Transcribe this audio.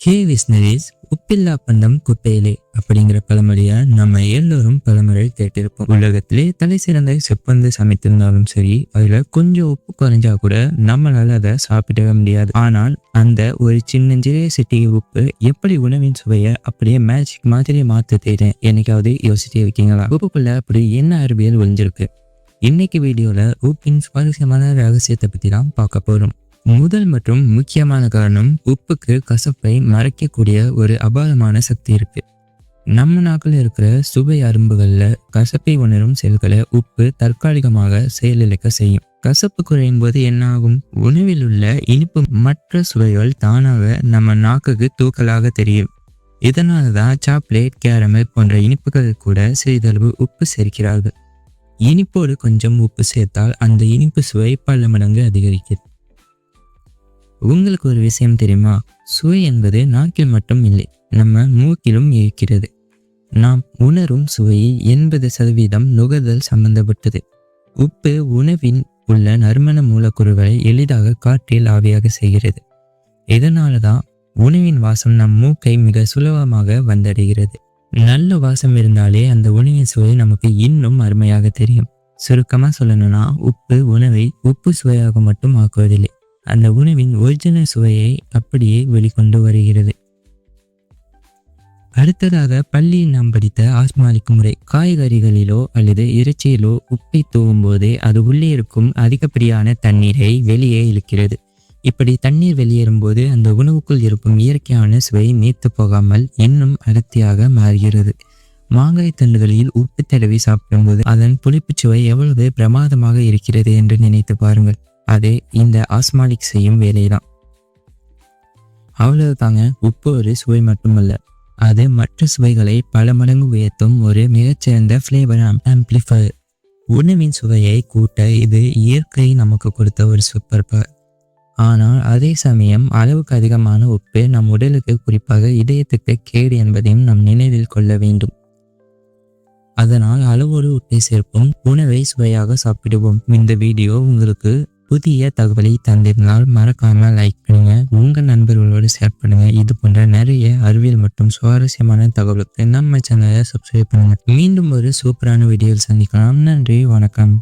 ஹே விஸ்னரிஸ், உப்பில்லா பண்டம் குப்பையிலே அப்படிங்கிற பழமொழியை நம்ம எல்லோரும் பலமுறை கேட்டிருப்போம். உலகத்திலே தலை சிறந்த செப்பந்து சமைத்திருந்தாலும் சரி, அதுல கொஞ்சம் உப்பு குறைஞ்சா கூட நம்மளால அதை சாப்பிடவே முடியாது. ஆனால் அந்த ஒரு சின்னஞ்சிறிய சிட்டிகை உப்பு எப்படி உணவின் சுவையை அப்படியே மேஜிக் மாதிரி மாத்த தெரியும், என்னைக்காவது யோசிச்சு இருக்கீங்களா? உப்புக்குள்ள அப்படி என்ன அறிவியல் ஒளிஞ்சிருக்கு? இன்னைக்கு வீடியோல உப்பின் சுவாரஸ்யமான ரகசியத்தை பத்தி தான் பார்க்க போறோம். முதல் மற்றும் முக்கியமான காரணம், உப்புக்கு கசப்பை மறைக்கக்கூடிய ஒரு அபாரமான சக்தி இருக்கு. நம்ம நாக்கில் இருக்கிற சுவை அரும்புகள்ல கசப்பை உணரும் செல்களை உப்பு தற்காலிகமாக செயலிழக்க செய்யும். கசப்பு குறையும் போது என்ன ஆகும்? உணவில் உள்ள இனிப்பு மற்ற சுவைகள் தானாக நம்ம நாக்குக்கு தூக்கலாக தெரியும். இதனாலதான் சாக்லேட், கேரமல் போன்ற இனிப்புகள் கூட சிறிதளவு உப்பு சேர்க்கிறார்கள். இனிப்போடு கொஞ்சம் உப்பு சேர்த்தால் அந்த இனிப்பு சுவை பல மடங்கு அதிகரிக்கிறது. உங்களுக்கு ஒரு விஷயம் தெரியுமா? சுவை என்பது நாக்கில் மட்டும் இல்லை, நம்ம மூக்கிலும் இருக்கிறது. நாம் உணரும் சுவையில் 80% நுகர்தல் சம்பந்தப்பட்டது. உப்பு உணவின் உள்ள நறுமண மூலக்கூறுகளை எளிதாக காற்றில் ஆவியாக செய்கிறது. இதனால தான் உணவின் வாசம் நம் மூக்கை மிக சுலபமாக வந்தடைகிறது. நல்ல வாசம் இருந்தாலே அந்த உணவின் சுவை நமக்கு இன்னும் அருமையாக தெரியும். சுருக்கமாக சொல்லணும்னா, உப்பு உணவை உப்பு சுவையாக மட்டும் ஆக்குவதில்லை, அந்த உணவின் ஒரிஜினல் சுவையை அப்படியே வெளிக்கொண்டு வருகிறது. அடுத்ததாக, பள்ளியில் நாம் படித்த ஆஸ்மாலிக்கும் முறை. காய்கறிகளிலோ அல்லது இறைச்சியிலோ உப்பை தூவும் போதே அது உள்ளே இருக்கும் அதிகப்படியான தண்ணீரை வெளியே இழுக்கிறது. இப்படி தண்ணீர் வெளியேறும் போது அந்த உணவுக்குள் இருக்கும் இயற்கையான சுவை நீத்து போகாமல் இன்னும் அடர்த்தியாக மாறுகிறது. மாங்காய் தண்டுகளில் உப்பு தடவி சாப்பிடும்போது அதன் புளிப்பு சுவை எவ்வளவு பிரமாதமாக இருக்கிறது என்று நினைத்து பாருங்கள். அதே இந்த ஆஸ்மாலிக் செய்யும் வேலைதான். அவ்வளவு தாங்க, உப்பு ஒரு சுவை மட்டுமல்ல, அது மற்ற சுவைகளை பல மடங்கு உயர்த்தும் ஒரு மிகச்சிறந்த ஃப்ளேவர் ஆம்ப்ளிஃபையர். உணவின் சுவையை கூட்ட இது இயற்கை நமக்கு கொடுத்த ஒரு சூப்பர் பவர். ஆனால் அதே சமயம் அளவுக்கு அதிகமான உப்பு நம் உடலுக்கு, குறிப்பாக இதயத்துக்கு கேடு என்பதையும் நாம் நினைவில் கொள்ள வேண்டும். அதனால் அளவோடு உப்பை சேர்ப்போம், உணவை சுவையாக சாப்பிடுவோம். இந்த வீடியோ உங்களுக்கு புதிய தகவலை தந்திருந்தால் மறக்காம லைக் பண்ணுங்க, உங்க நண்பர்களோடு ஷேர் பண்ணுங்க. இது போன்ற நிறைய அறிவியல் மற்றும் சுவாரஸ்யமான தகவலுக்கு நம்ம சேனலை சப்ஸ்கிரைப் பண்ணுங்க. மீண்டும் ஒரு சூப்பரான வீடியோவில் சந்திக்கலாம். நன்றி, வணக்கம்.